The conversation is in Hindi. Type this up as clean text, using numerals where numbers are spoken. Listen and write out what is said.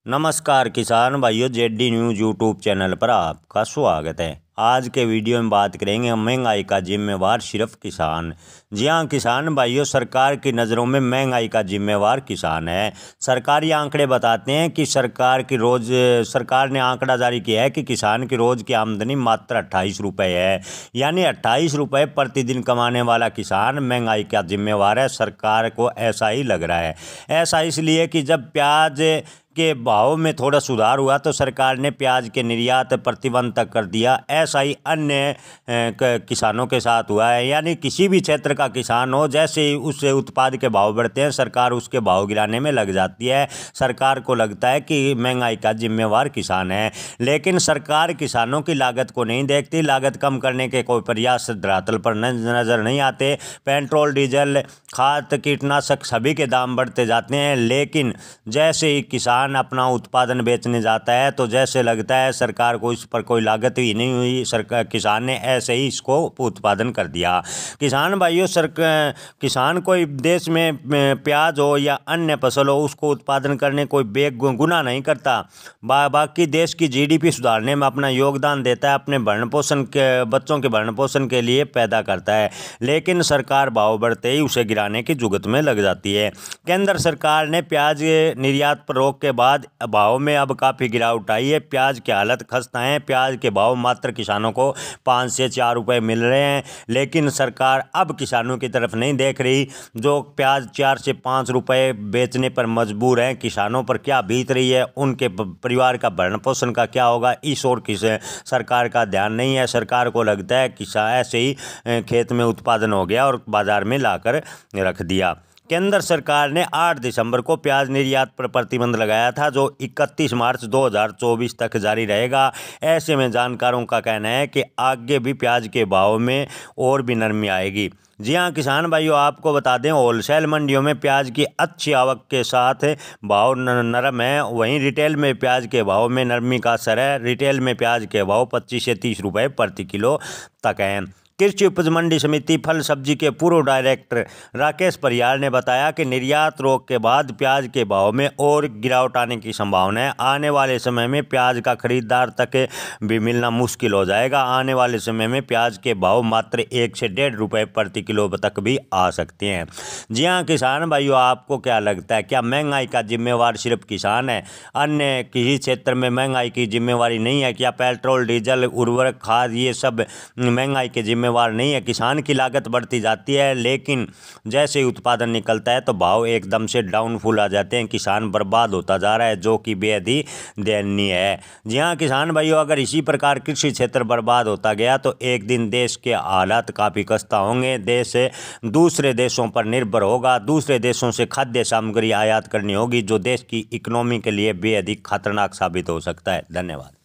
नमस्कार किसान भाइयों, जेडी न्यूज़ यूट्यूब चैनल पर आपका स्वागत है। आज के वीडियो में बात करेंगे महंगाई का जिम्मेवार सिर्फ किसान। जी हाँ किसान भाइयों, सरकार की नज़रों में महंगाई का जिम्मेवार किसान है। सरकारी आंकड़े बताते हैं कि सरकार ने आंकड़ा जारी किया है कि किसान की रोज़ की आमदनी मात्र 28 रुपये है। यानी 28 रुपये प्रतिदिन कमाने वाला किसान महंगाई का जिम्मेवार है। सरकार को ऐसा ही लग रहा है। ऐसा इसलिए कि जब प्याज के भाव में थोड़ा सुधार हुआ तो सरकार ने प्याज के निर्यात प्रतिबंध तक कर दिया। ऐसा ही अन्य किसानों के साथ हुआ है। यानी किसी भी क्षेत्र का किसान हो, जैसे ही उस उत्पाद के भाव बढ़ते हैं सरकार उसके भाव गिराने में लग जाती है। सरकार को लगता है कि महंगाई का जिम्मेवार किसान है, लेकिन सरकार किसानों की लागत को नहीं देखती। लागत कम करने के कोई प्रयास धरातल पर नज़र नहीं आते। पेट्रोल, डीजल, खाद, कीटनाशक सभी के दाम बढ़ते जाते हैं, लेकिन जैसे ही किसान अपना उत्पादन बेचने जाता है तो जैसे लगता है सरकार को इस पर कोई लागत ही नहीं हुई, किसान ने ऐसे ही इसको उत्पादन कर दिया। किसान भाइयों, किसान कोई देश में प्याज हो या अन्य फसल हो उसको उत्पादन करने कोई बेगुनाह नहीं करता। बाकी देश की जीडीपी सुधारने में अपना योगदान देता है, अपने बच्चों के भरण पोषण के लिए पैदा करता है। लेकिन सरकार भाव बढ़ते ही उसे गिराने की जुगत में लग जाती है। केंद्र सरकार ने प्याज निर्यात पर रोक के बाद भाव में अब काफ़ी गिरावट आई है। प्याज की हालत खस्ता है। प्याज के भाव मात्र किसानों को 5 से 4 रुपये मिल रहे हैं, लेकिन सरकार अब किसानों की तरफ नहीं देख रही जो प्याज 4 से 5 रुपये बेचने पर मजबूर हैं। किसानों पर क्या बीत रही है, उनके परिवार का भरण पोषण का क्या होगा, इस ओर सरकार का ध्यान नहीं है। सरकार को लगता है कि ऐसे ही खेत में उत्पादन हो गया और बाजार में लाकर रख दिया। केंद्र सरकार ने 8 दिसंबर को प्याज निर्यात पर प्रतिबंध लगाया था, जो 31 मार्च 2024 तक जारी रहेगा। ऐसे में जानकारों का कहना है कि आगे भी प्याज के भाव में और भी नरमी आएगी। जी हाँ किसान भाइयों, आपको बता दें होलसेल मंडियों में प्याज की अच्छी आवक के साथ भाव नरम है। वहीं रिटेल में प्याज के भाव में नरमी का असर है। रिटेल में प्याज के भाव 25 से 30 रुपये प्रति किलो तक हैं। कृषि उपज मंडी समिति फल सब्जी के पूर्व डायरेक्टर राकेश परियार ने बताया कि निर्यात रोक के बाद प्याज के भाव में और गिरावट आने की संभावना है। आने वाले समय में प्याज का खरीदार तक भी मिलना मुश्किल हो जाएगा। आने वाले समय में प्याज के भाव मात्र 1 से 1.5 रुपये प्रति किलो तक भी आ सकते हैं। जी हाँ किसान भाइयों, आपको क्या लगता है, क्या महंगाई का जिम्मेवार सिर्फ किसान है? अन्य किसी क्षेत्र में महंगाई की जिम्मेवारी नहीं है? क्या पेट्रोल, डीजल, उर्वरक, खाद ये सब महंगाई के जिम्मेवार नहीं है? किसान की लागत बढ़ती जाती है, लेकिन जैसे ही उत्पादन निकलता है तो भाव एकदम से डाउनफॉल आ जाते हैं। किसान बर्बाद होता जा रहा है, जो कि बेहद ही दयनीय है। जी हाँ किसान भाइयों, अगर इसी प्रकार कृषि क्षेत्र बर्बाद होता गया तो एक दिन देश के हालात काफ़ी खस्ता होंगे। देश दूसरे देशों पर निर्भर होगा। दूसरे देशों से खाद्य सामग्री आयात करनी होगी, जो देश की इकोनॉमी के लिए बेहद ही खतरनाक साबित हो सकता है। धन्यवाद।